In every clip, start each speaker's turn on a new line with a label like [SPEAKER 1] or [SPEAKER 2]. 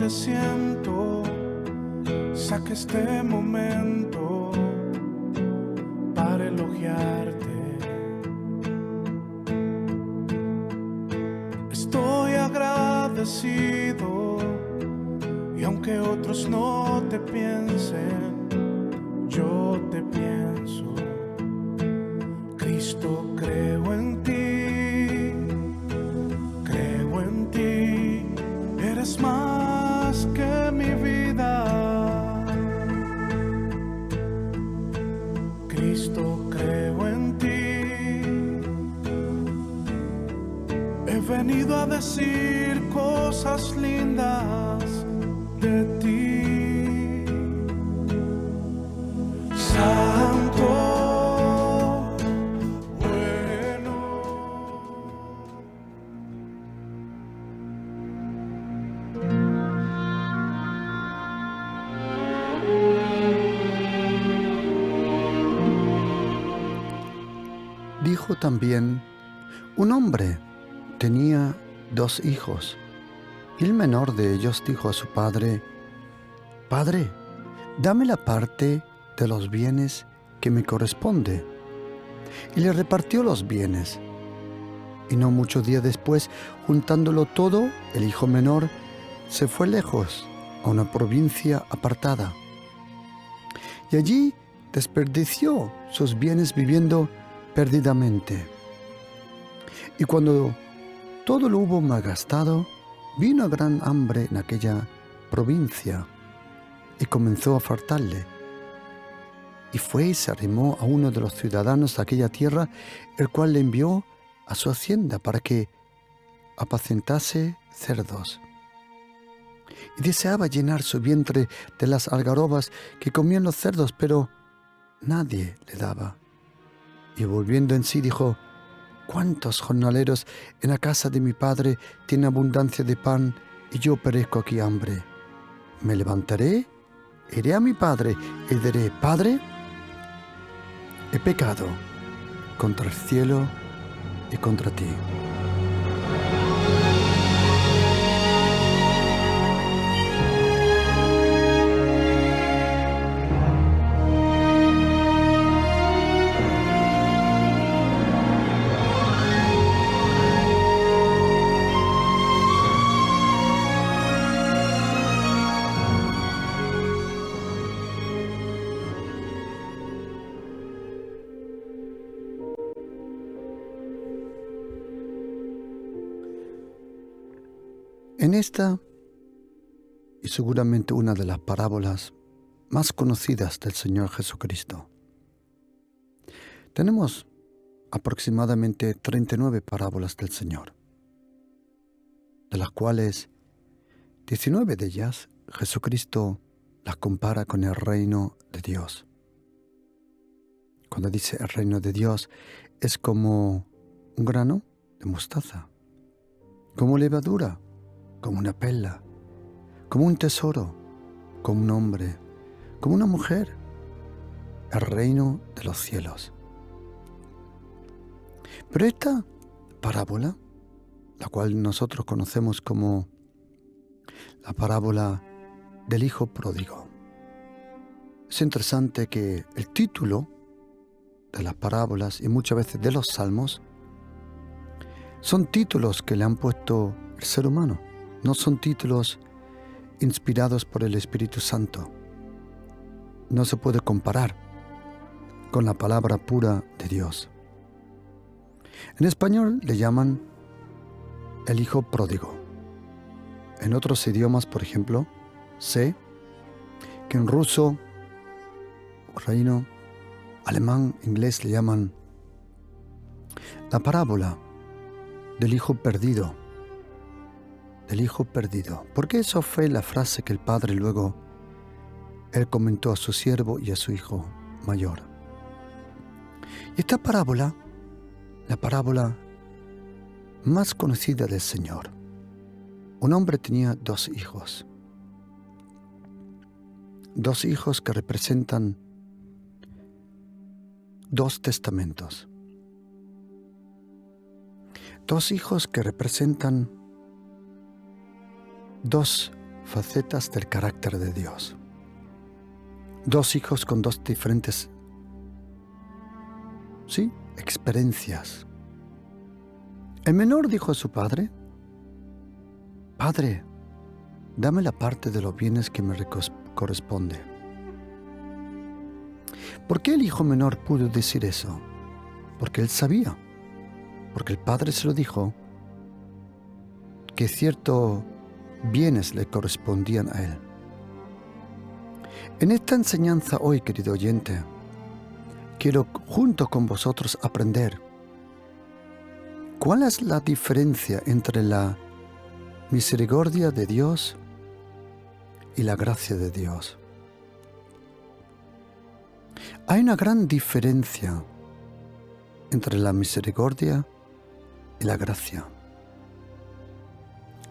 [SPEAKER 1] te siento, saque este momento para elogiarte. Estoy agradecido y aunque otros no te piensen, yo te pienso. Cristo, creo en ti, eres más que mi vida. Cristo, creo en ti, he venido a decir cosas lindas de ti. Santo.
[SPEAKER 2] Dijo también: un hombre tenía 2 hijos, y el menor de ellos dijo a su padre: Padre, dame la parte de los bienes que me corresponde. Y le repartió los bienes. Y no muchos días después, juntándolo todo, el hijo menor se fue lejos, a una provincia apartada. Y allí desperdició sus bienes viviendo perdidamente. Y cuando todo lo hubo malgastado, vino gran hambre en aquella provincia y comenzó a faltarle. Y fue y se arrimó a uno de los ciudadanos de aquella tierra, el cual le envió a su hacienda para que apacentase cerdos. Y deseaba llenar su vientre de las algarrobas que comían los cerdos, pero nadie le daba. Y volviendo en sí dijo: ¿cuántos jornaleros en la casa de mi padre tienen abundancia de pan y yo perezco aquí hambre? Me levantaré, iré a mi padre y diré: Padre, he pecado contra el cielo y contra ti. En esta, y seguramente una de las parábolas más conocidas del Señor Jesucristo, tenemos aproximadamente 39 parábolas del Señor, de las cuales 19 de ellas Jesucristo las compara con el reino de Dios. Cuando dice el reino de Dios, es como un grano de mostaza, como levadura, como una perla, como un tesoro, como un hombre, como una mujer, el reino de los cielos. Pero esta parábola, la cual nosotros conocemos como la parábola del hijo pródigo, es interesante que el título de las parábolas y muchas veces de los salmos son títulos que le han puesto el ser humano. No son títulos inspirados por el Espíritu Santo. No se puede comparar con la palabra pura de Dios. En español le llaman el hijo pródigo. En otros idiomas, por ejemplo, sé que en ruso, ucraniano, alemán, inglés le llaman la parábola del hijo perdido. Del hijo perdido, porque eso fue la frase que el padre luego él comentó a su siervo y a su hijo mayor. Y esta parábola, la parábola más conocida del Señor. Un hombre tenía 2 hijos. 2 hijos que representan 2 testamentos. 2 hijos que representan 2 facetas del carácter de Dios. Dos hijos con dos diferentes, experiencias. El menor dijo a su padre: Padre, dame la parte de los bienes que me corresponde. ¿Por qué el hijo menor pudo decir eso? Porque él sabía, porque el padre se lo dijo, que ciertos bienes le correspondían a él. En esta enseñanza hoy, querido oyente, quiero junto con vosotros aprender cuál es la diferencia entre la misericordia de Dios y la gracia de Dios. Hay una gran diferencia entre la misericordia y la gracia.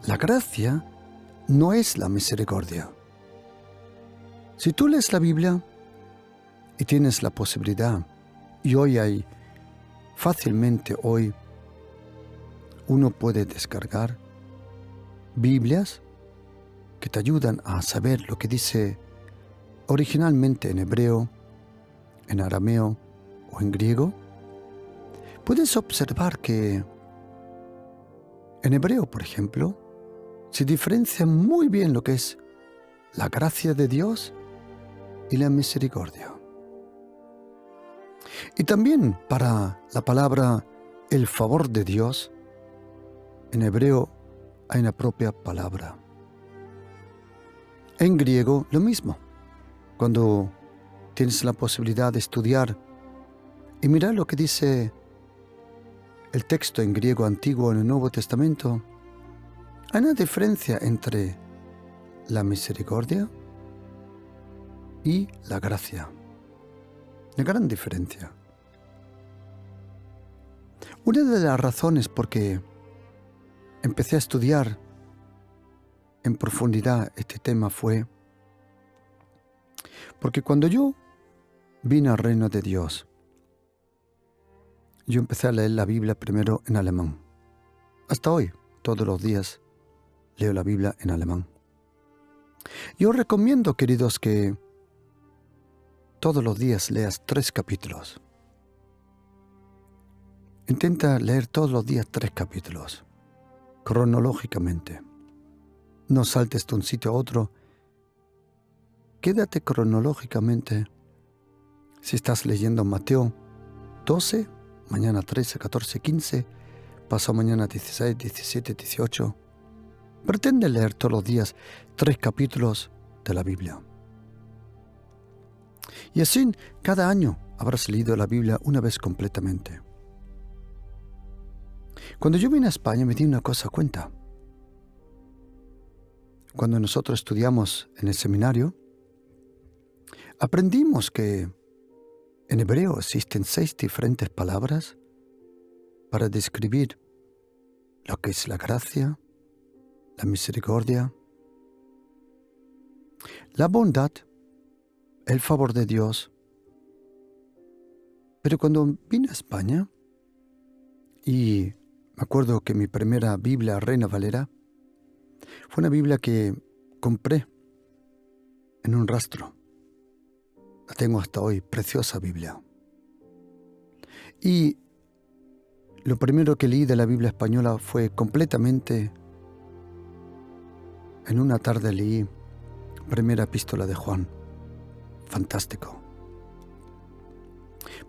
[SPEAKER 2] La gracia no es la misericordia. Si tú lees la Biblia y tienes la posibilidad, y fácilmente hoy uno puede descargar Biblias que te ayudan a saber lo que dice originalmente en hebreo, en arameo o en griego, puedes observar que en hebreo, por ejemplo, se diferencia muy bien lo que es la gracia de Dios y la misericordia. Y también para la palabra el favor de Dios, en hebreo hay una propia palabra. En griego lo mismo. Cuando tienes la posibilidad de estudiar y mirar lo que dice el texto en griego antiguo en el Nuevo Testamento, hay una diferencia entre la misericordia y la gracia. Una gran diferencia. Una de las razones por que empecé a estudiar en profundidad este tema fue porque cuando yo vine al reino de Dios, yo empecé a leer la Biblia primero en alemán. Hasta hoy, todos los días, leo la Biblia en alemán. Yo recomiendo, queridos, que todos los días leas 3 capítulos. Intenta leer todos los días 3 capítulos, cronológicamente. No saltes de un sitio a otro. Quédate cronológicamente. Si estás leyendo Mateo 12, mañana 13, 14, 15, pasado mañana 16, 17, 18. Pretende leer todos los días 3 capítulos de la Biblia. Y así, cada año habrás leído la Biblia una vez completamente. Cuando yo vine a España me di una cosa cuenta. Cuando nosotros estudiamos en el seminario, aprendimos que en hebreo existen 6 diferentes palabras para describir lo que es la gracia, la misericordia, la bondad, el favor de Dios. Pero cuando vine a España, y me acuerdo que mi primera Biblia, Reina Valera, fue una Biblia que compré en un rastro. La tengo hasta hoy, preciosa Biblia. Y lo primero que leí de la Biblia española fue completamente, en una tarde leí Primera Epístola de Juan. Fantástico.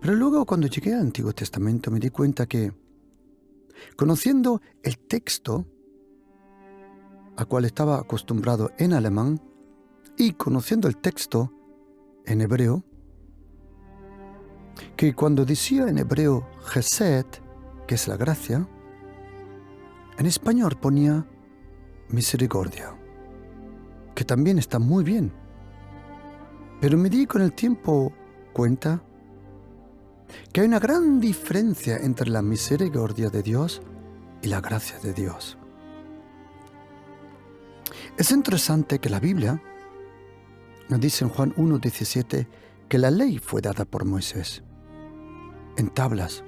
[SPEAKER 2] Pero luego cuando llegué al Antiguo Testamento me di cuenta que, conociendo el texto al cual estaba acostumbrado en alemán y conociendo el texto en hebreo, que cuando decía en hebreo Chesed, que es la gracia, en español ponía misericordia, que también está muy bien. Pero me di con el tiempo cuenta que hay una gran diferencia entre la misericordia de Dios y la gracia de Dios. Es interesante que la Biblia nos dice en Juan 1:17 que la ley fue dada por Moisés en tablas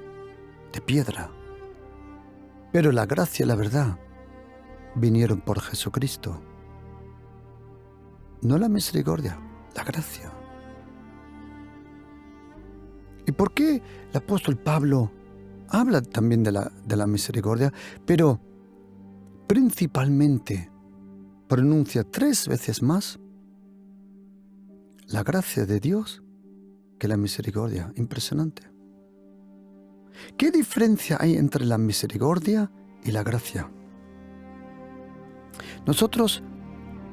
[SPEAKER 2] de piedra, pero la gracia y la verdad vinieron por Jesucristo. no la misericordia, la gracia. ¿Y por qué el apóstol Pablo habla también de la misericordia, pero principalmente pronuncia 3 veces más la gracia de Dios que la misericordia? Impresionante. ¿Qué diferencia hay entre la misericordia y la gracia? Nosotros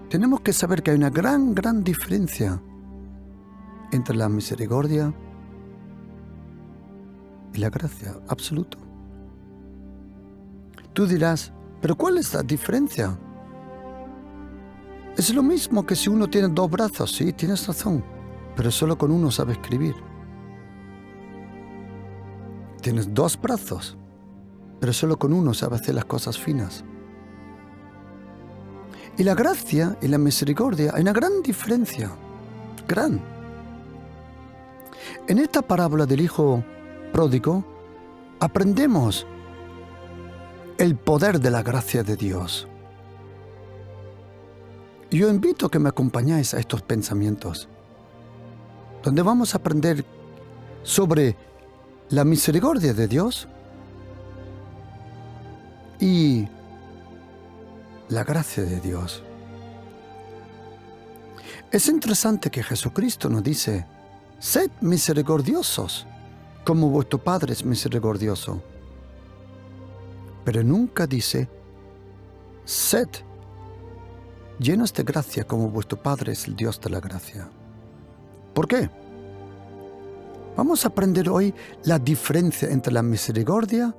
[SPEAKER 2] tenemos que saber que hay una gran diferencia entre la misericordia y la gracia, absoluto. Tú dirás, ¿pero cuál es la diferencia? Es lo mismo que si uno tiene 2 brazos, sí, tienes razón, pero solo con uno sabe escribir. Tienes 2 brazos, pero solo con uno sabe hacer las cosas finas. Y la gracia y la misericordia hay una gran diferencia, gran. En esta parábola del hijo pródigo aprendemos el poder de la gracia de Dios. Yo invito a que me acompañéis a estos pensamientos, donde vamos a aprender sobre la misericordia de Dios y la gracia de Dios. Es interesante que Jesucristo nos dice, sed misericordiosos, como vuestro Padre es misericordioso. Pero nunca dice, sed llenos de gracia, como vuestro Padre es el Dios de la gracia. ¿Por qué? Vamos a aprender hoy la diferencia entre la misericordia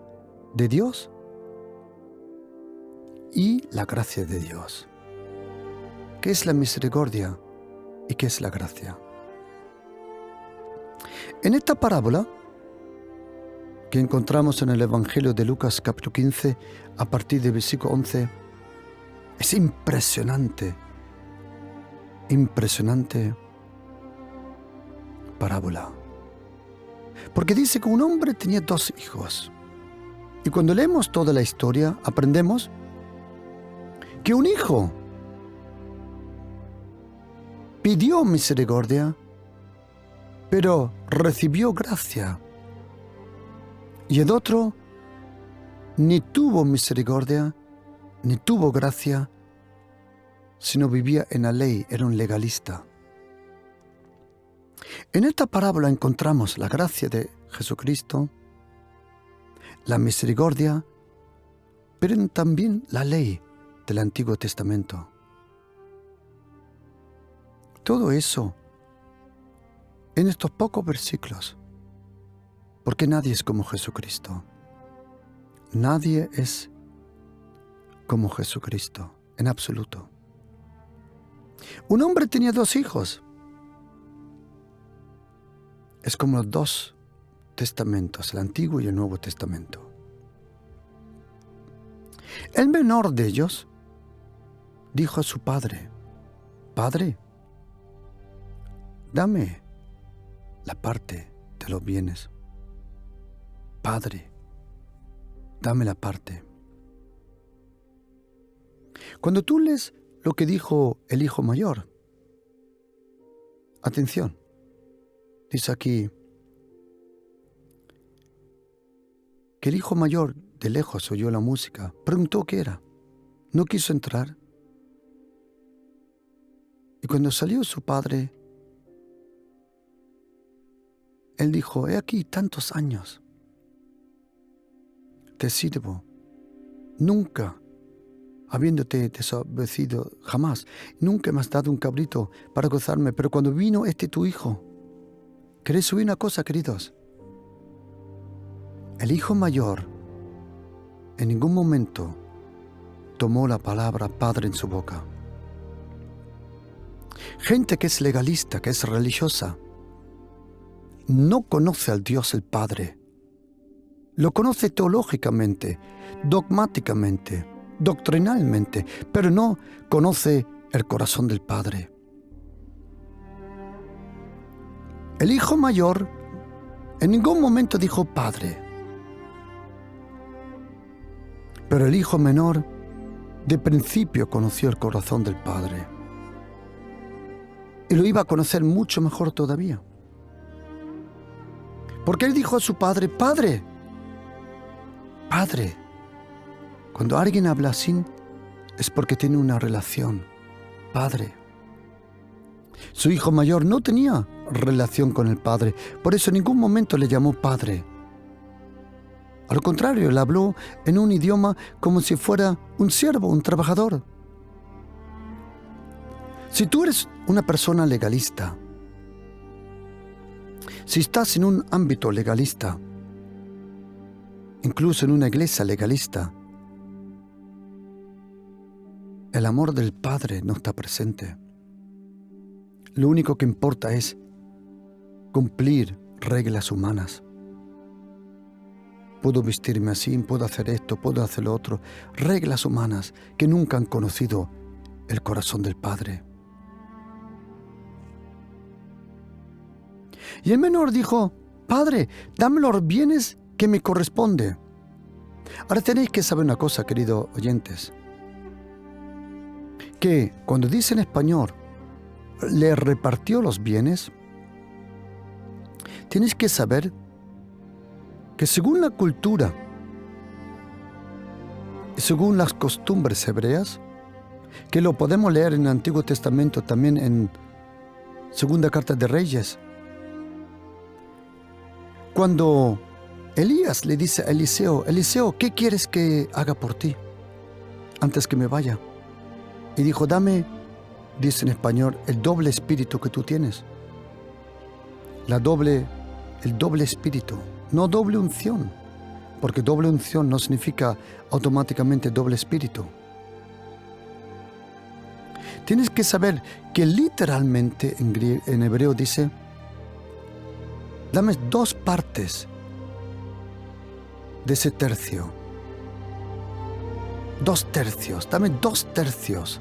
[SPEAKER 2] de Dios y la gracia de Dios. ¿Qué es la misericordia y qué es la gracia? En esta parábola que encontramos en el Evangelio de Lucas capítulo 15 a partir del versículo 11, es impresionante parábola. Porque dice que un hombre tenía 2 hijos. Y cuando leemos toda la historia, aprendemos que un hijo pidió misericordia, pero recibió gracia. Y el otro ni tuvo misericordia, ni tuvo gracia, sino vivía en la ley, era un legalista. En esta parábola encontramos la gracia de Jesucristo, la misericordia, pero también la ley del Antiguo Testamento. Todo eso en estos pocos versículos, porque nadie es como Jesucristo. Nadie es como Jesucristo, en absoluto. Un hombre tenía 2 hijos. Es como los 2 testamentos, el Antiguo y el Nuevo Testamento. El menor de ellos dijo a su padre, Padre, dame la parte de los bienes. Padre, dame la parte. Cuando tú lees lo que dijo el hijo mayor, atención, dice aquí que el hijo mayor de lejos oyó la música, preguntó qué era, no quiso entrar. Y cuando salió su padre, él dijo, he aquí tantos años, te sirvo, nunca habiéndote desobedecido, jamás, nunca me has dado un cabrito para gozarme, pero cuando vino tu hijo, ¿queréis oír una cosa, queridos? El hijo mayor en ningún momento tomó la palabra Padre en su boca. Gente que es legalista, que es religiosa, no conoce al Dios el Padre. Lo conoce teológicamente, dogmáticamente, doctrinalmente, pero no conoce el corazón del Padre. El hijo mayor en ningún momento dijo Padre, pero el hijo menor de principio conoció el corazón del Padre. y lo iba a conocer mucho mejor todavía. Porque él dijo a su padre, Padre, Padre. Cuando alguien habla así, es porque tiene una relación. Padre. Su hijo mayor no tenía relación con el padre, por eso en ningún momento le llamó padre. Al contrario, le habló en un idioma como si fuera un siervo, un trabajador. Si tú eres una persona legalista, si estás en un ámbito legalista, incluso en una iglesia legalista, el amor del Padre no está presente. Lo único que importa es cumplir reglas humanas. Puedo vestirme así, puedo hacer esto, puedo hacer lo otro. Reglas humanas que nunca han conocido el corazón del Padre. Y el menor dijo, Padre, dame los bienes que me corresponde. Ahora tenéis que saber una cosa, queridos oyentes, que cuando dice en español, le repartió los bienes, tienes que saber que según la cultura y según las costumbres hebreas, que lo podemos leer en el Antiguo Testamento también en Segunda Carta de Reyes, cuando Elías le dice a Eliseo, Eliseo, ¿qué quieres que haga por ti antes que me vaya? Y dijo, dame, dice en español, el doble espíritu que tú tienes. El doble espíritu, no doble unción, porque doble unción no significa automáticamente doble espíritu. Tienes que saber que literalmente en hebreo dice, dame 2 partes de ese tercio. 2 tercios, dame 2 tercios.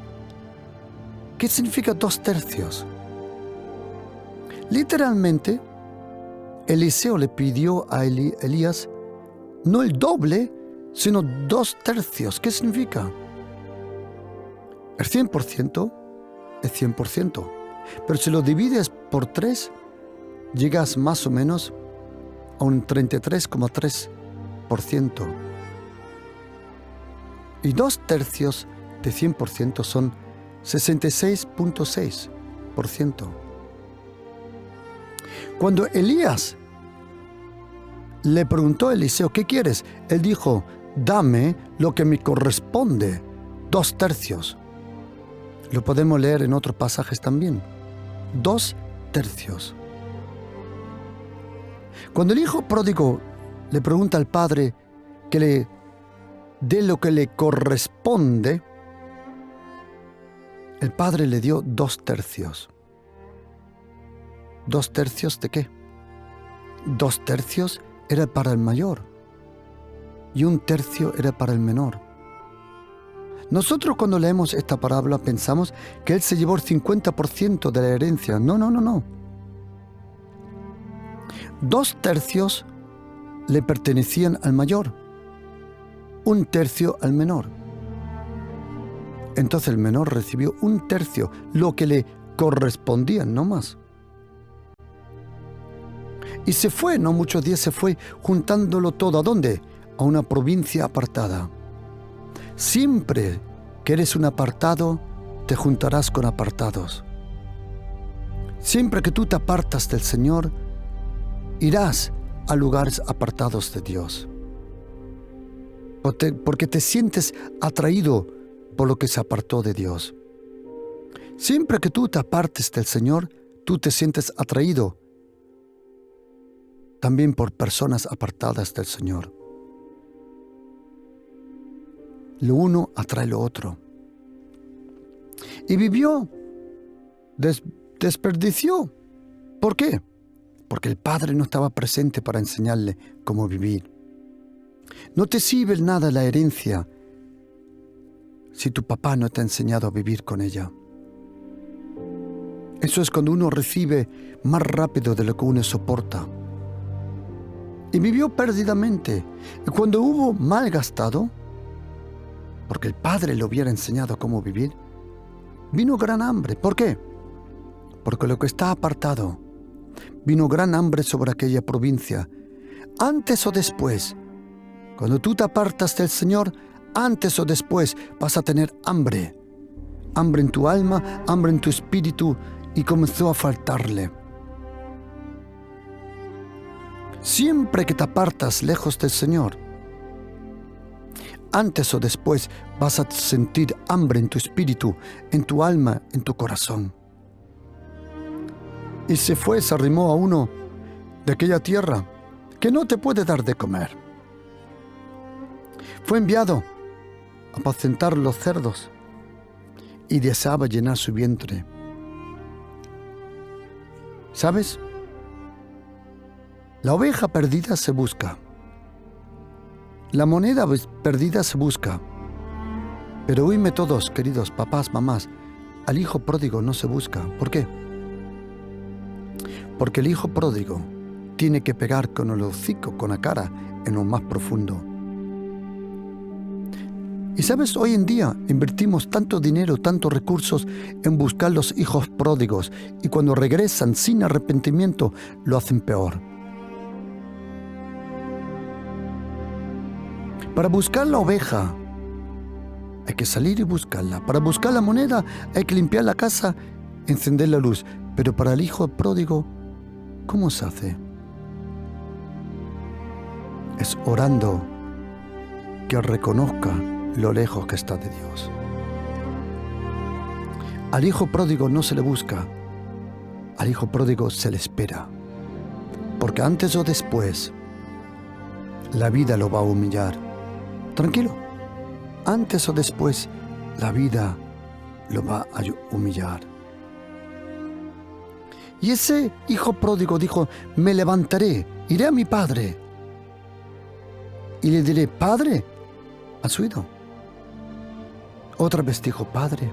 [SPEAKER 2] ¿Qué significa 2 tercios? Literalmente, Eliseo le pidió a Elías no el doble, sino 2 tercios. ¿Qué significa? El 100% es 100%, pero si lo divides por 3, llegas más o menos a un 33,3%. Y 2 tercios de 100% son 66,6%. Cuando Elías le preguntó a Eliseo, ¿qué quieres? Él dijo, dame lo que me corresponde, 2 tercios. Lo podemos leer en otros pasajes también. 2 tercios. Cuando el hijo pródigo le pregunta al padre que le dé lo que le corresponde, el padre le dio 2 tercios. ¿2 tercios de qué? 2 tercios era para el mayor y 1 tercio era para el menor. Nosotros cuando leemos esta parábola pensamos que él se llevó el 50% de la herencia. No. 2 tercios le pertenecían al mayor, 1 tercio al menor. Entonces el menor recibió 1 tercio, lo que le correspondía, no más. Y se fue, no muchos días se fue, juntándolo todo. ¿A dónde? A una provincia apartada. Siempre que eres un apartado, te juntarás con apartados. Siempre que tú te apartas del Señor, irás a lugares apartados de Dios. Porque te sientes atraído por lo que se apartó de Dios. Siempre que tú te apartes del Señor, tú te sientes atraído también por personas apartadas del Señor. Lo uno atrae lo otro. Y vivió, desperdició. ¿Por qué? Porque el padre no estaba presente para enseñarle cómo vivir. No te sirve nada la herencia si tu papá no te ha enseñado a vivir con ella. Eso es cuando uno recibe más rápido de lo que uno soporta. Y vivió perdidamente. Y cuando hubo mal gastado, porque el padre le hubiera enseñado cómo vivir, vino gran hambre. ¿Por qué? porque lo que está apartado, vino gran hambre sobre aquella provincia. Antes o después, cuando tú te apartas del Señor, antes o después vas a tener hambre. Hambre en tu alma, hambre en tu espíritu, y comenzó a faltarle. Siempre que te apartas lejos del Señor, antes o después vas a sentir hambre en tu espíritu, en tu alma, en tu corazón. Y se arrimó a uno de aquella tierra que no te puede dar de comer. Fue enviado a apacentar los cerdos y deseaba llenar su vientre. ¿Sabes? La oveja perdida se busca. La moneda perdida se busca. Pero oídme todos, queridos papás, mamás, al hijo pródigo no se busca. ¿Por qué? Porque el hijo pródigo tiene que pegar con el hocico, con la cara, en lo más profundo. Y sabes, hoy en día invertimos tanto dinero, tantos recursos en buscar los hijos pródigos, y cuando regresan sin arrepentimiento lo hacen peor. Para buscar la oveja hay que salir y buscarla. Para buscar la moneda hay que limpiar la casa, encender la luz. Pero para el hijo pródigo, ¿cómo se hace? Es orando que reconozca lo lejos que está de Dios. Al hijo pródigo no se le busca, al hijo pródigo se le espera, porque antes o después la vida lo va a humillar. Tranquilo, antes o después la vida lo va a humillar. Y ese hijo pródigo dijo: me levantaré, iré a mi padre y le diré: Padre, ¿has oído? Otra vez dijo: Padre.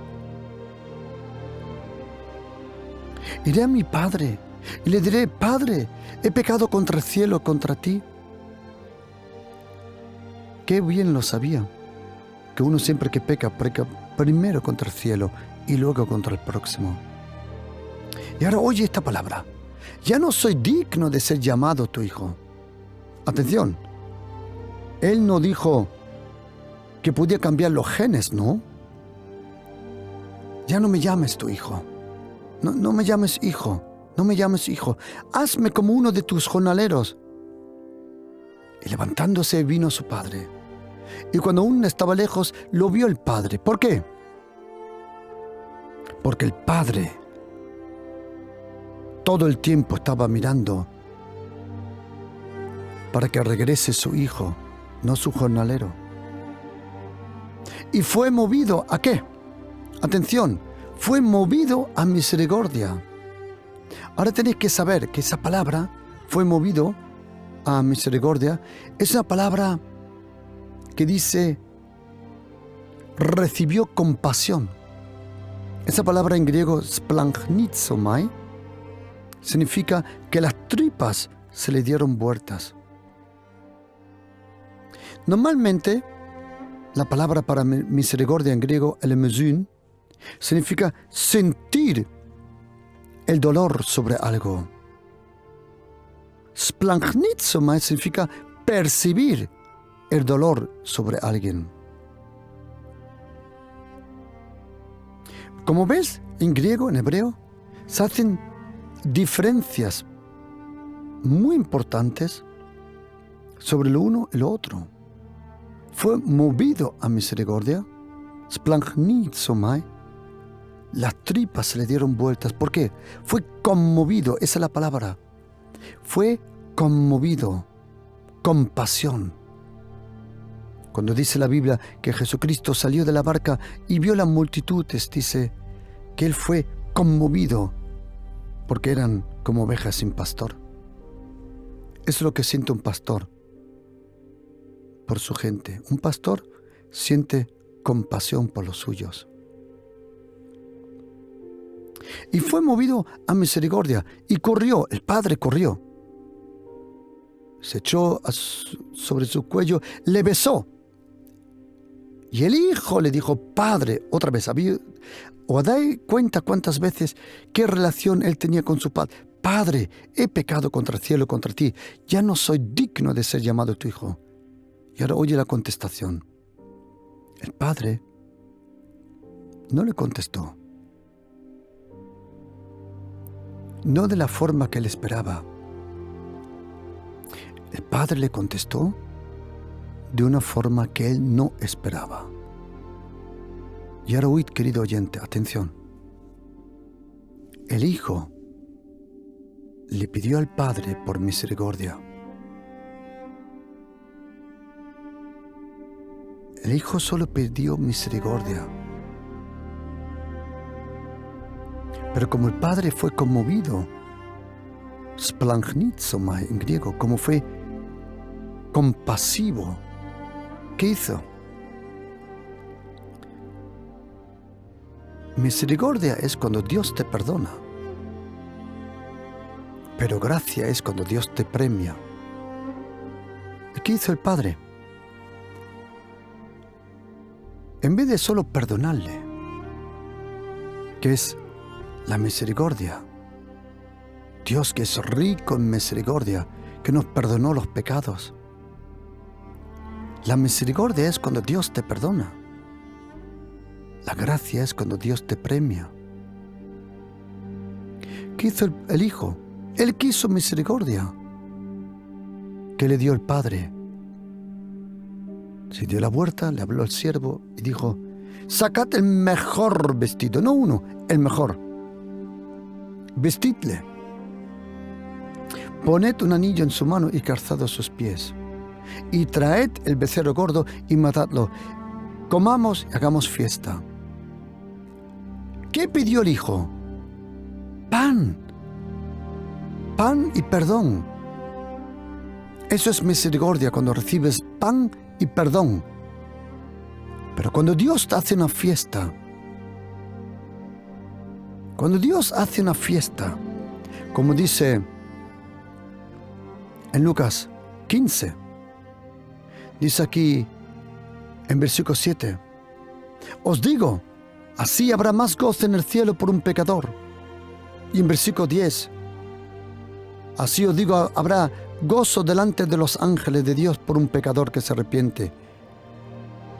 [SPEAKER 2] Iré a mi padre y le diré: Padre, he pecado contra el cielo, contra ti. Qué bien lo sabía, que uno siempre que peca primero contra el cielo y luego contra el próximo. Y ahora oye esta palabra: ya no soy digno de ser llamado tu hijo. Atención, él no dijo que podía cambiar los genes, ¿no? Ya no me llames tu hijo. No me llames hijo. No me llames hijo. Hazme como uno de tus jornaleros. Y levantándose vino a su padre. Y cuando aún estaba lejos, lo vio el padre. ¿Por qué? Porque el padre todo el tiempo estaba mirando para que regrese su hijo, no su jornalero. Y fue movido ¿a qué? Atención, fue movido a misericordia. Ahora tenéis que saber que esa palabra, fue movido a misericordia, es una palabra que dice recibió compasión. Esa palabra en griego, splangnizomai, significa que las tripas se le dieron vueltas. Normalmente, la palabra para misericordia en griego, elemesun, significa sentir el dolor sobre algo. Splangnizomai significa percibir el dolor sobre alguien. Como ves, en griego, en hebreo, se hacen diferencias muy importantes sobre lo uno y lo otro. Fue movido a misericordia, splangnizomai, las tripas se le dieron vueltas. ¿Por qué? Fue conmovido, esa es la palabra. Fue conmovido, compasión. Cuando dice la Biblia que Jesucristo salió de la barca y vio las multitudes, dice que Él fue conmovido porque eran como ovejas sin pastor. Eso es lo que siente un pastor por su gente. Un pastor siente compasión por los suyos. Y fue movido a misericordia y corrió, el padre corrió. Se echó sobre su cuello, le besó. Y el hijo le dijo, Padre, otra vez, ¿os dais cuenta cuántas veces qué relación él tenía con su padre? Padre, he pecado contra el cielo y contra ti, ya no soy digno de ser llamado tu hijo. Y ahora oye la contestación. El padre no le contestó. No de la forma que él esperaba. El padre le contestó de una forma que él no esperaba. Y ahora oíd, querido oyente, atención. El hijo le pidió al padre por misericordia. El hijo solo pidió misericordia. Pero como el padre fue conmovido, splangnizomai en griego, como fue compasivo, ¿qué hizo? Misericordia es cuando Dios te perdona, pero gracia es cuando Dios te premia. ¿Y qué hizo el padre? En vez de solo perdonarle, que es la misericordia, Dios que es rico en misericordia, que nos perdonó los pecados. La misericordia es cuando Dios te perdona. La gracia es cuando Dios te premia. ¿Qué hizo el hijo? Él quiso misericordia. ¿Qué le dio el padre? Se dio la vuelta, le habló al siervo y dijo, sacad el mejor vestido, no uno, el mejor. Vestidle. Poned un anillo en su mano y calzado a sus pies. Y traed el becerro gordo y matadlo. Comamos y hagamos fiesta. ¿Qué pidió el hijo? Pan. Pan y perdón. Eso es misericordia, cuando recibes pan y perdón. Pero cuando Dios te hace una fiesta, como dice en Lucas 15, dice aquí en versículo 7, os digo, así habrá más gozo en el cielo por un pecador. Y en versículo 10, así os digo, habrá gozo delante de los ángeles de Dios por un pecador que se arrepiente.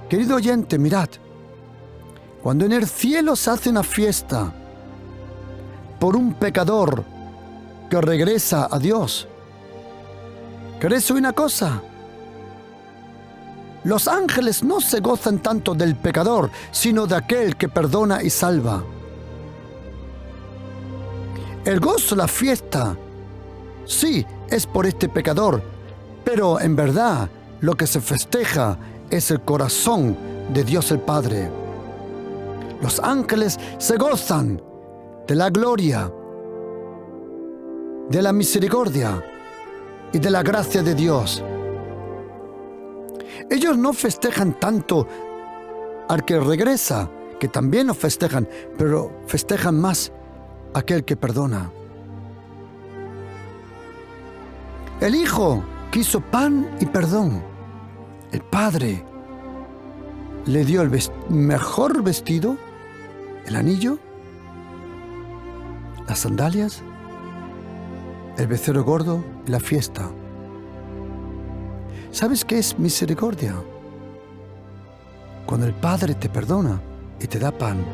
[SPEAKER 2] Querido oyente, mirad, cuando en el cielo se hace una fiesta por un pecador que regresa a Dios, ¿queréis oír una cosa? Los ángeles no se gozan tanto del pecador, sino de aquel que perdona y salva. El gozo, la fiesta, sí, es por este pecador, pero en verdad lo que se festeja es el corazón de Dios el Padre. Los ángeles se gozan de la gloria, de la misericordia y de la gracia de Dios. Ellos no festejan tanto al que regresa, que también lo festejan, pero festejan más a aquel que perdona. El hijo quiso pan y perdón. El padre le dio el mejor vestido, el anillo, las sandalias, el becerro gordo y la fiesta. ¿Sabes qué es misericordia? Cuando el Padre te perdona y te da pan.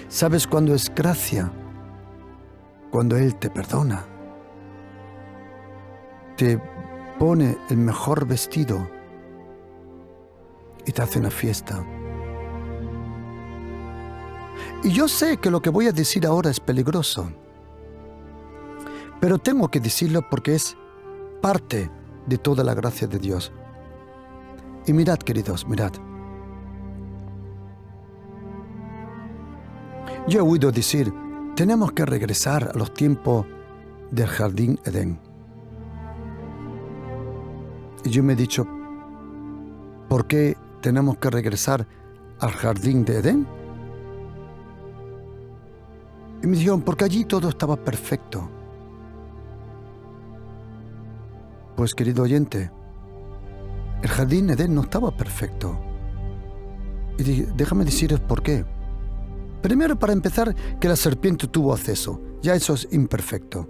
[SPEAKER 2] ¿Sabes cuándo es gracia? Cuando Él te perdona. Te pone el mejor vestido y te hace una fiesta. Y yo sé que lo que voy a decir ahora es peligroso, pero tengo que decirlo porque es parte de toda la gracia de Dios. Y mirad, queridos, mirad. Yo he oído decir, tenemos que regresar a los tiempos del jardín Edén. Y yo me he dicho, ¿por qué tenemos que regresar al jardín de Edén? Y me dijeron, porque allí todo estaba perfecto. Pues, querido oyente, El jardín Edén no estaba perfecto. Y déjame deciros por qué. Primero, para empezar, que la serpiente tuvo acceso. Ya eso es imperfecto.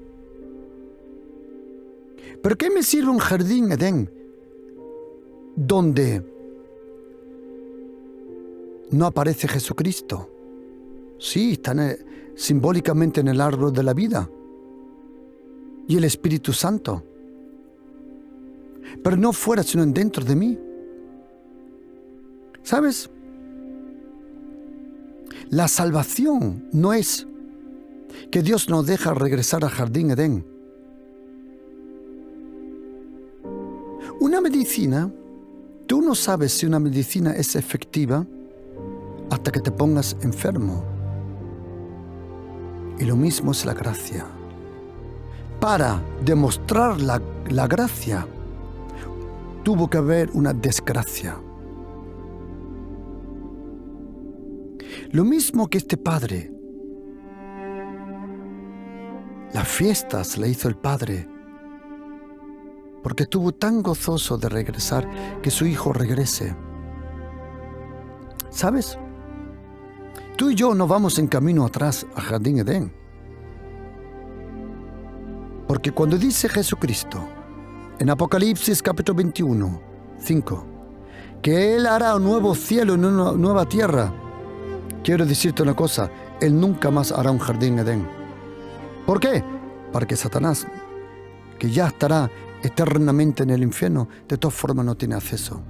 [SPEAKER 2] ¿Pero qué me sirve un jardín Edén donde no aparece Jesucristo? Sí, está simbólicamente en el árbol de la vida y el Espíritu Santo, pero no fuera, sino dentro de mí. ¿Sabes? La salvación no es que Dios nos deja regresar al jardín Edén. Una medicina, tú no sabes si una medicina es efectiva hasta que te pongas enfermo. Y lo mismo es la gracia. Para demostrar la gracia, tuvo que haber una desgracia. Lo mismo que este padre. Las fiestas le hizo el padre, porque estuvo tan gozoso de regresar que su hijo regrese. ¿Sabes? Tú y yo no vamos en camino atrás al jardín Edén. Porque cuando dice Jesucristo, en Apocalipsis capítulo 21, 5, que Él hará un nuevo cielo y una nueva tierra, quiero decirte una cosa, Él nunca más hará un jardín Edén. ¿Por qué? Para que Satanás, que ya estará eternamente en el infierno, de todas formas no tiene acceso.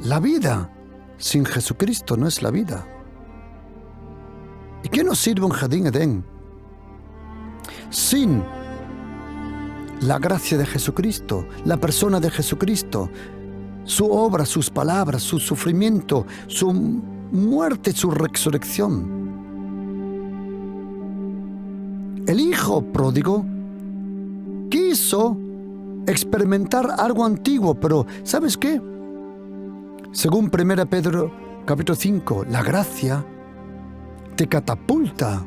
[SPEAKER 2] La vida sin Jesucristo no es la vida. ¿Y qué nos sirve un jardín Edén sin la gracia de Jesucristo, la persona de Jesucristo, su obra, sus palabras, su sufrimiento, su muerte, su resurrección? El hijo pródigo quiso experimentar algo antiguo, pero ¿sabes qué? Según 1 Pedro capítulo 5, la gracia te catapulta.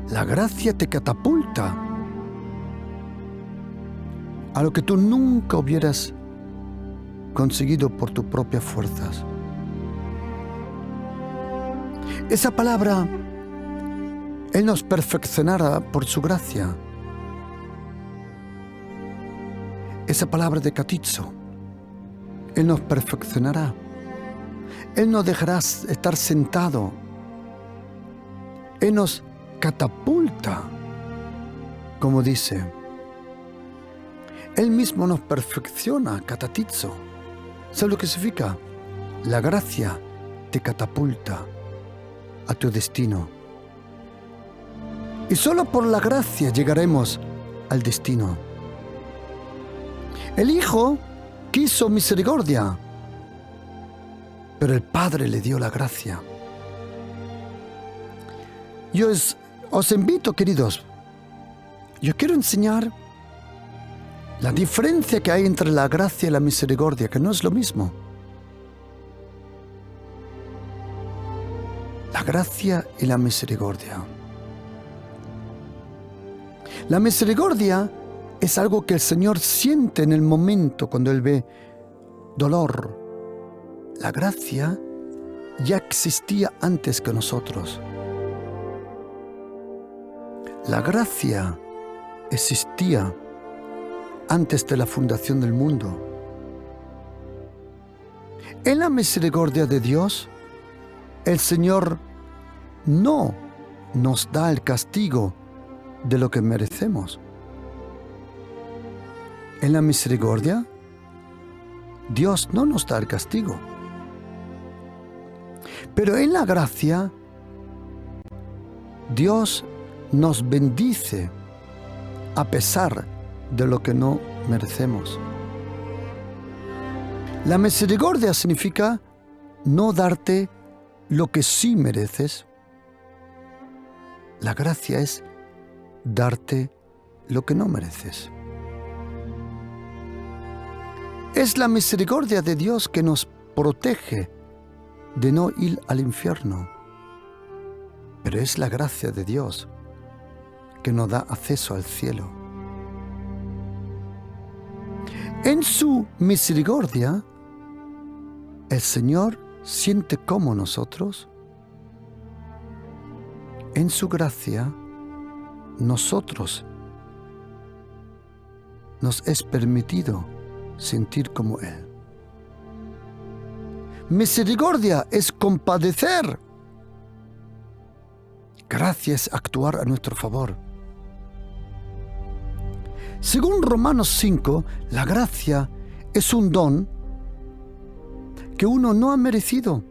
[SPEAKER 2] La gracia te catapulta a lo que tú nunca hubieras conseguido por tus propias fuerzas. Esa palabra, Él nos perfeccionará por su gracia. Esa palabra de catizo, Él nos perfeccionará. Él nos dejará estar sentado. Él nos catapulta, como dice. Él mismo nos perfecciona, catatizo. ¿Sabes lo que significa? La gracia te catapulta a tu destino. Y solo por la gracia llegaremos al destino. El Hijo quiso misericordia, pero el Padre le dio la gracia. Yo os invito, queridos, yo quiero enseñar la diferencia que hay entre la gracia y la misericordia, que no es lo mismo. La gracia y la misericordia. La misericordia es algo que el Señor siente en el momento cuando Él ve dolor. La gracia ya existía antes que nosotros. La gracia existía antes de la fundación del mundo. En la misericordia de Dios, el Señor no nos da el castigo de lo que merecemos. En la misericordia, Dios no nos da el castigo. Pero en la gracia, Dios nos bendice a pesar de lo que no merecemos. La misericordia significa no darte lo que sí mereces. La gracia es darte lo que no mereces. Es la misericordia de Dios que nos protege de no ir al infierno. Pero es la gracia de Dios que nos da acceso al cielo. En su misericordia, el Señor siente como nosotros. En su gracia, nosotros nos es permitido sentir como Él. Misericordia es compadecer. Gracia es actuar a nuestro favor. Según Romanos 5, la gracia es un don que uno no ha merecido.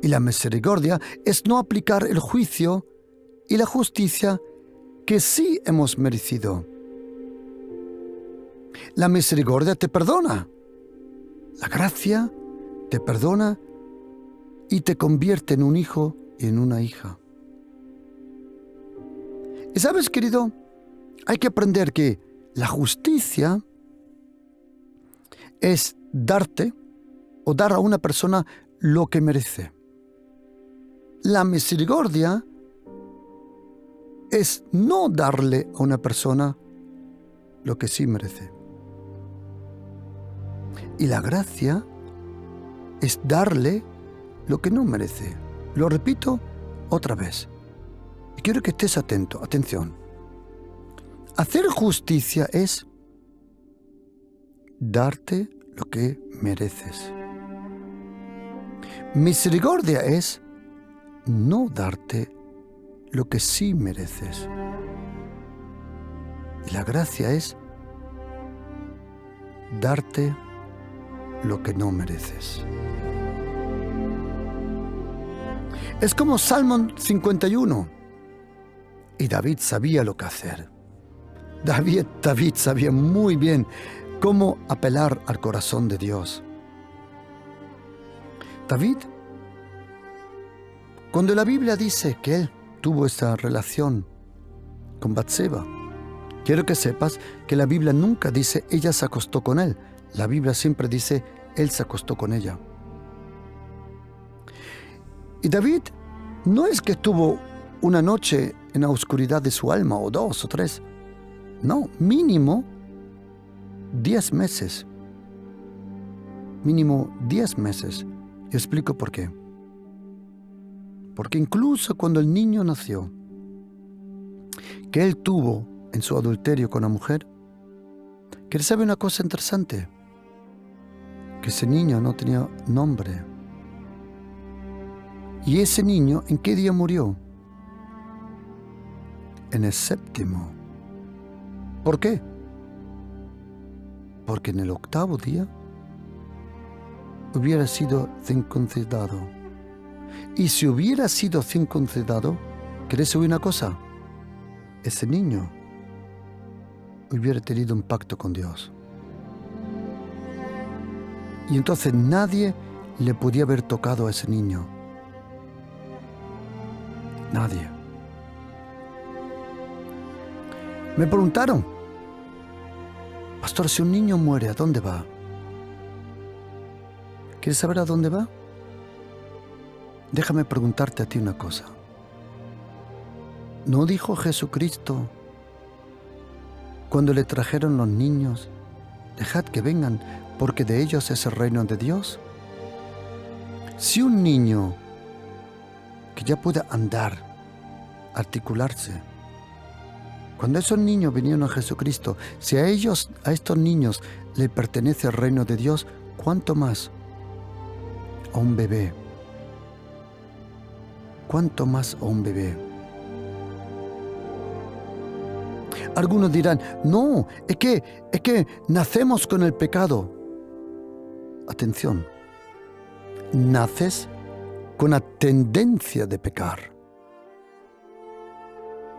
[SPEAKER 2] Y la misericordia es no aplicar el juicio y la justicia que sí hemos merecido. La misericordia te perdona. La gracia te perdona y te convierte en un hijo y en una hija. Y sabes, querido, hay que aprender que la justicia es darte o dar a una persona lo que merece. La misericordia es no darle a una persona lo que sí merece. Y la gracia es darle lo que no merece. Lo repito otra vez. Y quiero que estés atento. Atención. Hacer justicia es darte lo que mereces. Misericordia es no darte lo que sí mereces. Y la gracia es darte lo que no mereces. Es como Salmo 51. Y David sabía lo que hacer. David sabía muy bien cómo apelar al corazón de Dios. David, cuando la Biblia dice que él tuvo esta relación con Batseba, quiero que sepas que la Biblia nunca dice ella se acostó con él. La Biblia siempre dice él se acostó con ella. Y David no es que estuvo una noche en la oscuridad de su alma, o 2 o 3. No, mínimo 10 meses. Mínimo 10 meses. Y explico por qué. Porque incluso cuando el niño nació, que él tuvo en su adulterio con la mujer, que él sabe una cosa interesante, que ese niño no tenía nombre. ¿Y ese niño en qué día murió? En el 7º. ¿Por qué? Porque en el 8º día hubiera sido circuncidado. Y si hubiera sido circuncidado, ¿querés oír una cosa? Ese niño hubiera tenido un pacto con Dios. Y entonces nadie le podía haber tocado a ese niño. Nadie. Me preguntaron, pastor, si un niño muere, ¿a dónde va? ¿Quieres saber a dónde va? Déjame preguntarte a ti una cosa. ¿No dijo Jesucristo cuando le trajeron los niños, dejad que vengan, porque de ellos es el reino de Dios? Si un niño que ya pueda andar, articularse, cuando esos niños vinieron a Jesucristo, si a estos niños le pertenece el reino de Dios, ¿cuánto más a un bebé? ¿Cuánto más a un bebé? Algunos dirán, no, es que nacemos con el pecado. Atención, naces con la tendencia de pecar.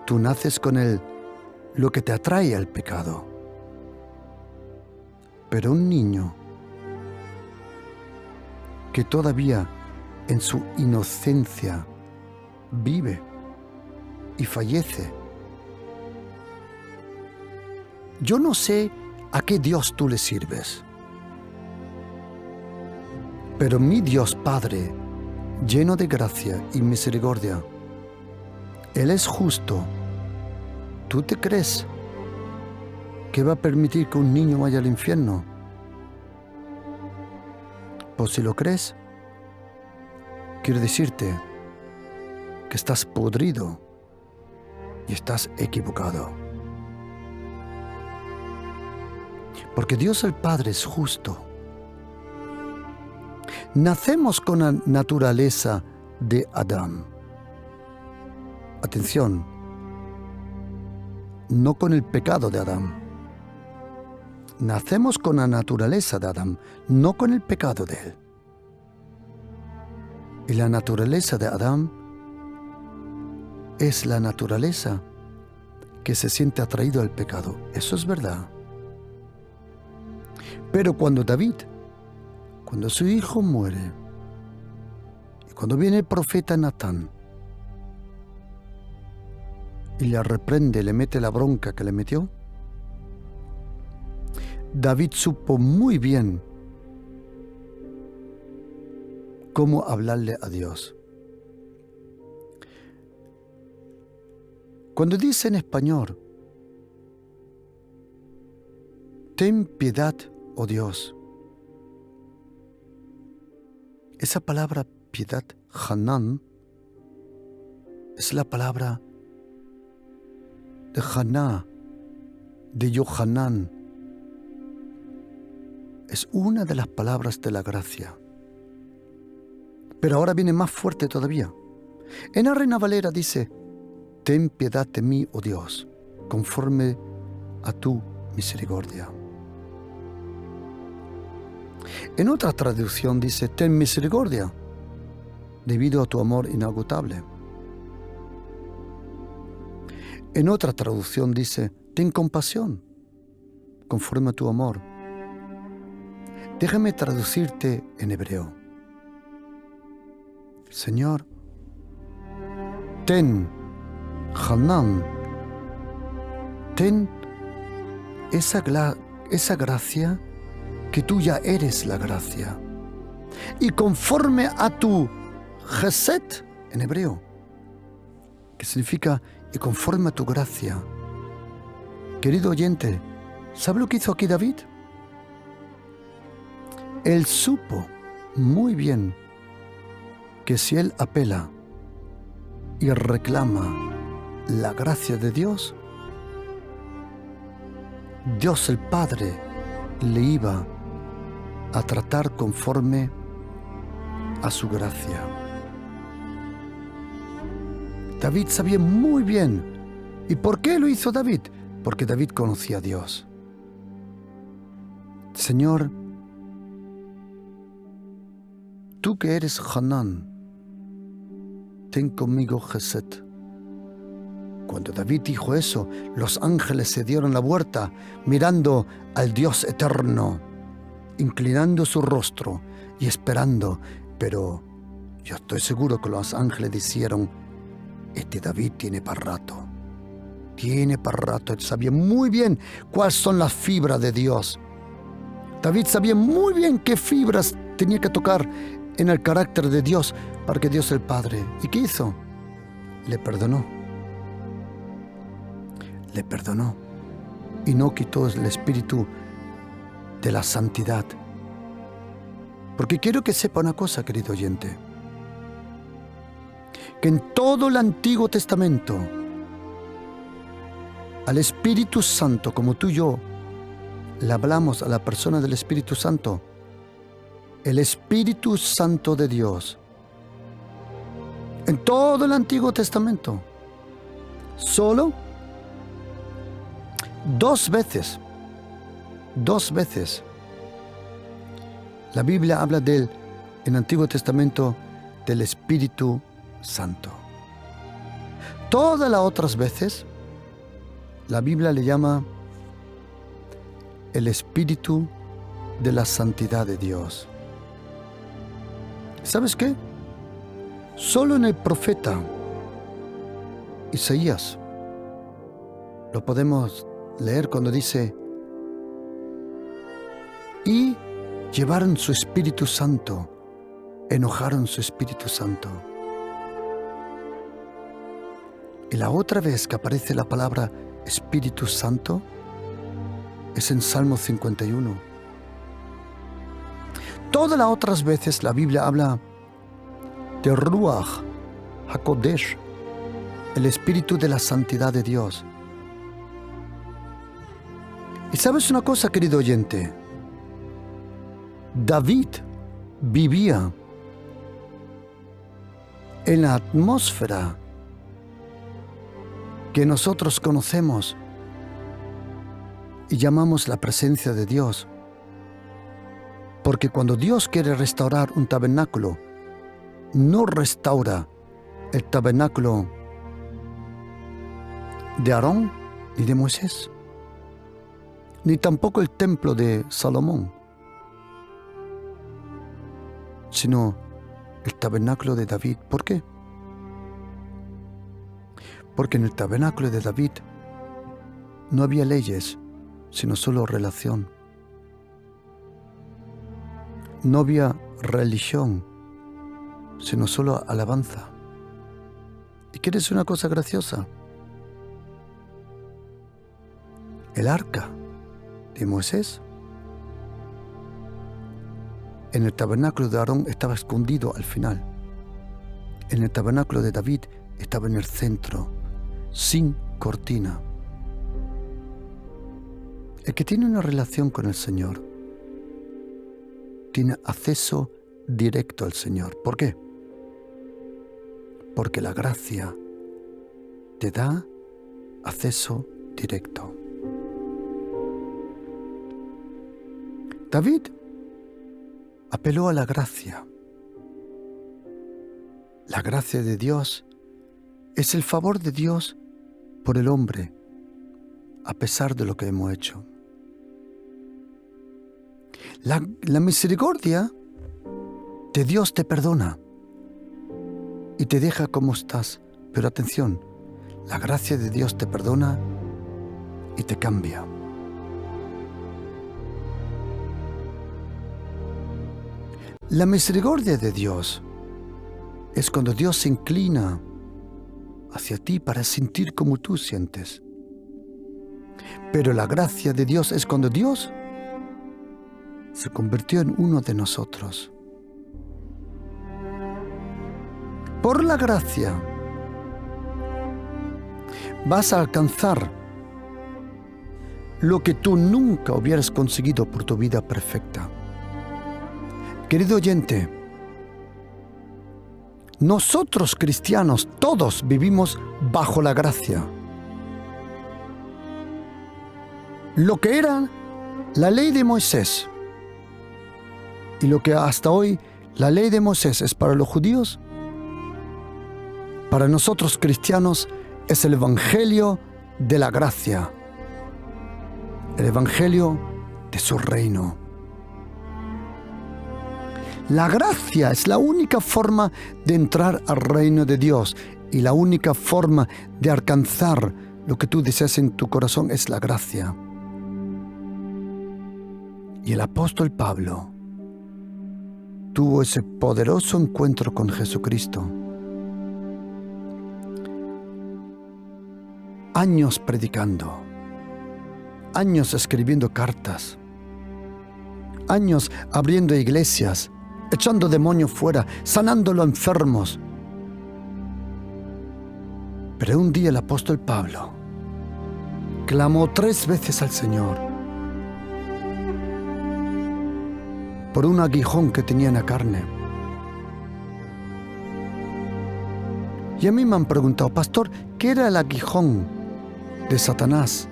[SPEAKER 2] Tú naces con lo que te atrae al pecado. Pero un niño que todavía en su inocencia vive y fallece, yo no sé a qué Dios tú le sirves, pero mi Dios Padre, lleno de gracia y misericordia, Él es justo. ¿Tú te crees que va a permitir que un niño vaya al infierno? Pues si lo crees, quiero decirte que estás podrido y estás equivocado. Porque Dios el Padre es justo. Nacemos con la naturaleza de Adán. Atención, no con el pecado de Adán. Nacemos con la naturaleza de Adán, no con el pecado de él. Y la naturaleza de Adán es la naturaleza que se siente atraído al pecado. Eso es verdad. Pero cuando su hijo muere, y cuando viene el profeta Natán y le reprende, le mete la bronca que le metió, David supo muy bien cómo hablarle a Dios. Cuando dice en español, ten piedad, oh Dios, esa palabra piedad, Hanán, es la palabra de Haná, de Yohanan. Es una de las palabras de la gracia. Pero ahora viene más fuerte todavía. En la Reina Valera dice, ten piedad de mí, oh Dios, conforme a tu misericordia. En otra traducción dice, ten misericordia, debido a tu amor inagotable. En otra traducción dice, ten compasión, conforme a tu amor. Déjame traducirte en hebreo. Señor, ten, Hanán, ten esa gracia que tú ya eres la gracia. Y conforme a tu Gesed, en hebreo, que significa y conforme a tu gracia. Querido oyente, ¿sabe lo que hizo aquí David? Él supo muy bien que si él apela y reclama la gracia de Dios, Dios el Padre le iba a tratar conforme a su gracia. David sabía muy bien. ¿Y por qué lo hizo David? Porque David conocía a Dios. Señor, tú que eres Hanán, ten conmigo Gesed. Cuando David dijo eso, los ángeles se dieron la vuelta, mirando al Dios eterno, inclinando su rostro y esperando. Pero yo estoy seguro que los ángeles dijeron, este David tiene para rato. Tiene para rato. Él sabía muy bien cuáles son las fibras de Dios. David sabía muy bien qué fibras tenía que tocar en el carácter de Dios para que Dios el Padre. ¿Y qué hizo? Le perdonó. Le perdonó. Y no quitó el espíritu de la santidad. Porque quiero que sepa una cosa, querido oyente. Que en todo el Antiguo Testamento, al Espíritu Santo, como tú y yo le hablamos a la persona del Espíritu Santo, el Espíritu Santo de Dios, en todo el Antiguo Testamento, solo dos veces, la Biblia habla en el Antiguo Testamento del Espíritu Santo. Todas las otras veces, la Biblia le llama el Espíritu de la santidad de Dios. ¿Sabes qué? Solo en el profeta Isaías lo podemos leer cuando dice, y llevaron su Espíritu Santo, enojaron su Espíritu Santo. Y la otra vez que aparece la palabra Espíritu Santo es en Salmo 51. Todas las otras veces la Biblia habla de Ruach HaKodesh, el Espíritu de la Santidad de Dios. ¿Y sabes una cosa, querido oyente? David vivía en la atmósfera que nosotros conocemos y llamamos la presencia de Dios. Porque cuando Dios quiere restaurar un tabernáculo, no restaura el tabernáculo de Aarón ni de Moisés, ni tampoco el templo de Salomón, sino el tabernáculo de David. ¿Por qué? Porque en el tabernáculo de David no había leyes, sino solo relación. No había religión, sino solo alabanza. ¿Y quieres una cosa graciosa? El arca de Moisés en el tabernáculo de Aarón estaba escondido al final. En el tabernáculo de David estaba en el centro, sin cortina. El que tiene una relación con el Señor tiene acceso directo al Señor. ¿Por qué? Porque la gracia te da acceso directo. David apeló a la gracia. La gracia de Dios es el favor de Dios por el hombre, a pesar de lo que hemos hecho. La misericordia de Dios te perdona y te deja como estás. Pero atención, la gracia de Dios te perdona y te cambia. La misericordia de Dios es cuando Dios se inclina hacia ti para sentir como tú sientes. Pero la gracia de Dios es cuando Dios se convirtió en uno de nosotros. Por la gracia vas a alcanzar lo que tú nunca hubieras conseguido por tu vida perfecta. Querido oyente, nosotros cristianos todos vivimos bajo la gracia. Lo que era la ley de Moisés y lo que hasta hoy la ley de Moisés es para los judíos, para nosotros cristianos es el Evangelio de la gracia, el Evangelio de su reino. La gracia es la única forma de entrar al reino de Dios y la única forma de alcanzar lo que tú deseas en tu corazón es la gracia. Y el apóstol Pablo tuvo ese poderoso encuentro con Jesucristo. Años predicando, años escribiendo cartas, años abriendo iglesias, echando demonios fuera, sanando a los enfermos. Pero un día el apóstol Pablo clamó 3 veces al Señor por un aguijón que tenía en la carne. Y a mí me han preguntado, pastor, ¿qué era el aguijón de Satanás?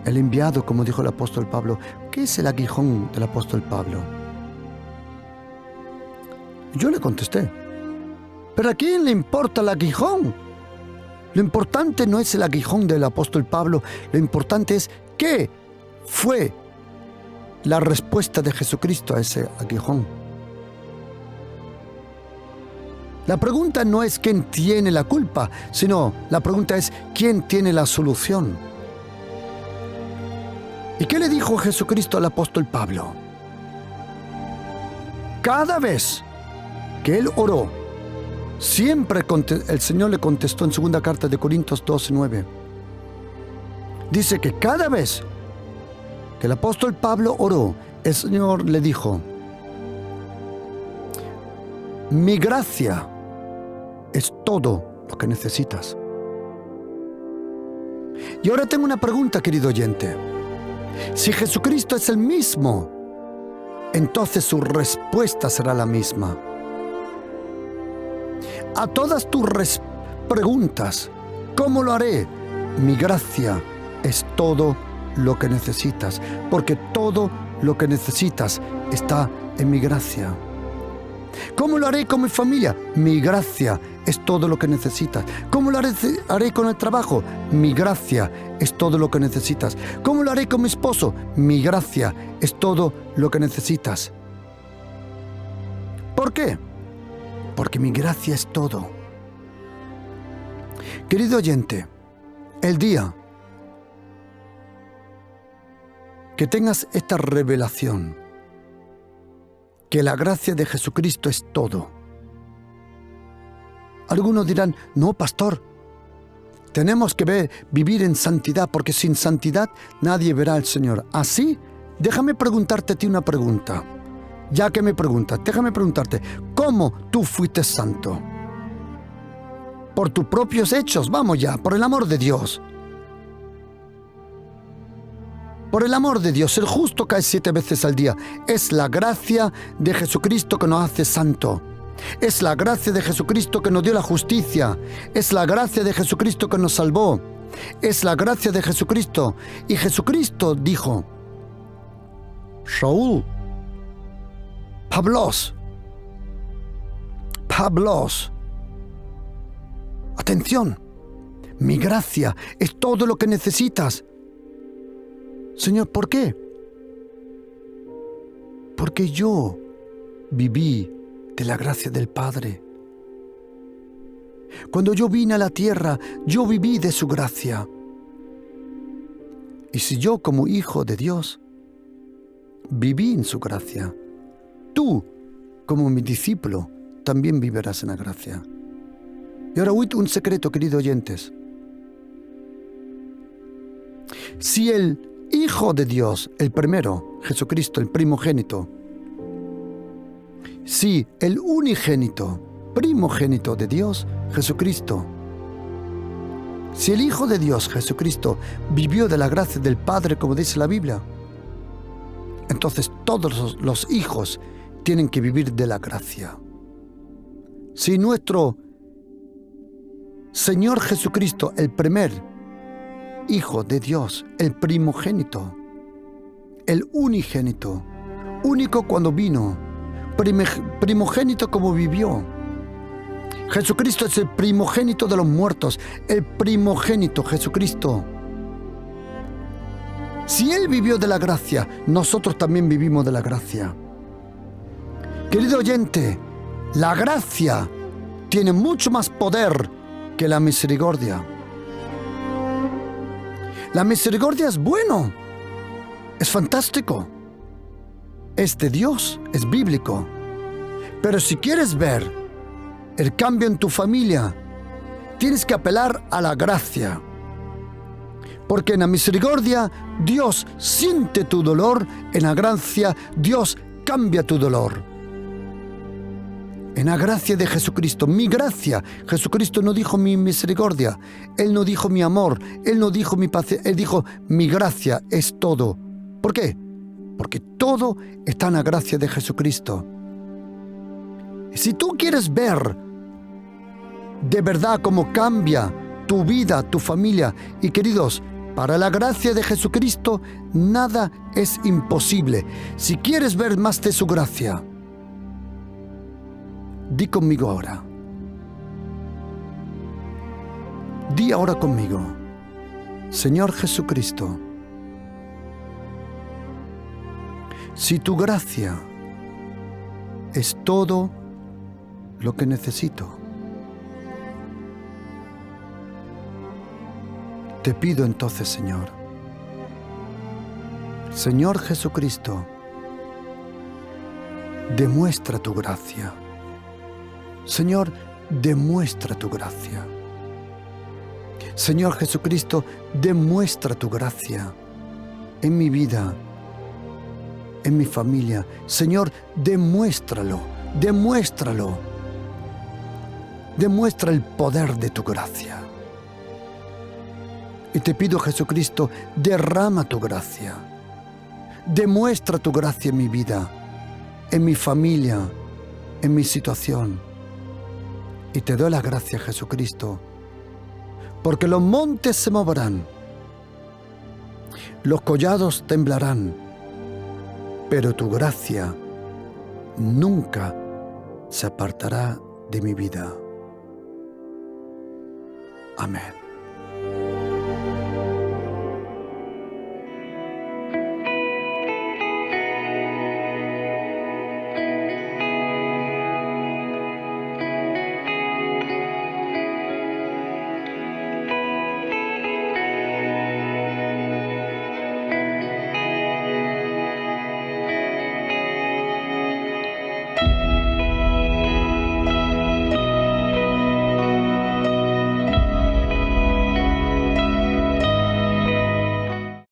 [SPEAKER 2] El enviado, como dijo el apóstol Pablo. ¿Qué es el aguijón del apóstol Pablo? Yo le contesté, ¿pero a quién le importa el aguijón? Lo importante no es el aguijón del apóstol Pablo, lo importante es qué fue la respuesta de Jesucristo a ese aguijón. La pregunta no es quién tiene la culpa, sino la pregunta es quién tiene la solución. ¿Y qué le dijo Jesucristo al apóstol Pablo? Cada vez que él oró, siempre el Señor le contestó en 2 carta de Corintios 12:9. Dice que cada vez que el apóstol Pablo oró, el Señor le dijo: mi gracia es todo lo que necesitas. Y ahora tengo una pregunta, querido oyente. Si Jesucristo es el mismo, entonces su respuesta será la misma. A todas tus preguntas, ¿cómo lo haré? Mi gracia es todo lo que necesitas, porque todo lo que necesitas está en mi gracia. ¿Cómo lo haré con mi familia? Mi gracia es todo lo que necesitas. ¿Cómo lo haré con el trabajo? Mi gracia es todo lo que necesitas. ¿Cómo lo haré con mi esposo? Mi gracia es todo lo que necesitas. ¿Por qué? Porque mi gracia es todo. Querido oyente, el día que tengas esta revelación, que la gracia de Jesucristo es todo. Algunos dirán: no, pastor, tenemos que vivir en santidad, porque sin santidad nadie verá al Señor. ¿Así? Déjame preguntarte a ti una pregunta. Ya que me preguntas, déjame preguntarte: ¿cómo tú fuiste santo? Por tus propios hechos, vamos ya, por el amor de Dios. Por el amor de Dios, el justo cae 7 veces al día. Es la gracia de Jesucristo que nos hace santo. Es la gracia de Jesucristo que nos dio la justicia. Es la gracia de Jesucristo que nos salvó. Es la gracia de Jesucristo. Y Jesucristo dijo: Saúl, Pablos, atención, mi gracia es todo lo que necesitas. Señor, ¿por qué? Porque yo viví de la gracia del Padre. Cuando yo vine a la tierra, yo viví de su gracia. Y si yo, como hijo de Dios, viví en su gracia, tú, como mi discípulo, también vivirás en la gracia. Y ahora un secreto, queridos oyentes. Si el Hijo de Dios, el primero, Jesucristo, el primogénito, si el unigénito, primogénito de Dios, Jesucristo, si el Hijo de Dios, Jesucristo, vivió de la gracia del Padre, como dice la Biblia, entonces todos los hijos tienen que vivir de la gracia. Si nuestro Señor Jesucristo, el primer Hijo de Dios, el primogénito, el unigénito, único cuando vino, primogénito como vivió. Jesucristo es el primogénito de los muertos, el primogénito Jesucristo. Si Él vivió de la gracia, nosotros también vivimos de la gracia. Querido oyente, la gracia tiene mucho más poder que la misericordia. La misericordia es bueno, es fantástico, es de Dios, es bíblico. Pero si quieres ver el cambio en tu familia, tienes que apelar a la gracia. Porque en la misericordia Dios siente tu dolor, en la gracia Dios cambia tu dolor. En la gracia de Jesucristo, mi gracia. Jesucristo no dijo mi misericordia, Él no dijo mi amor, Él no dijo mi paciencia, Él dijo mi gracia es todo. ¿Por qué? Porque todo está en la gracia de Jesucristo. Si tú quieres ver de verdad cómo cambia tu vida, tu familia, y queridos, para la gracia de Jesucristo nada es imposible. Si quieres ver más de su gracia, di conmigo ahora. Di ahora conmigo: Señor Jesucristo, si tu gracia es todo lo que necesito, te pido entonces, Señor Jesucristo, demuestra tu gracia. Señor, demuestra tu gracia. Señor Jesucristo, demuestra tu gracia en mi vida, en mi familia. Señor, demuéstralo, demuéstralo. Demuestra el poder de tu gracia. Y te pido, Jesucristo, derrama tu gracia. Demuestra tu gracia en mi vida, en mi familia, en mi situación. Y te doy la gracia, Jesucristo, porque los montes se moverán, los collados temblarán, pero tu gracia nunca se apartará de mi vida. Amén.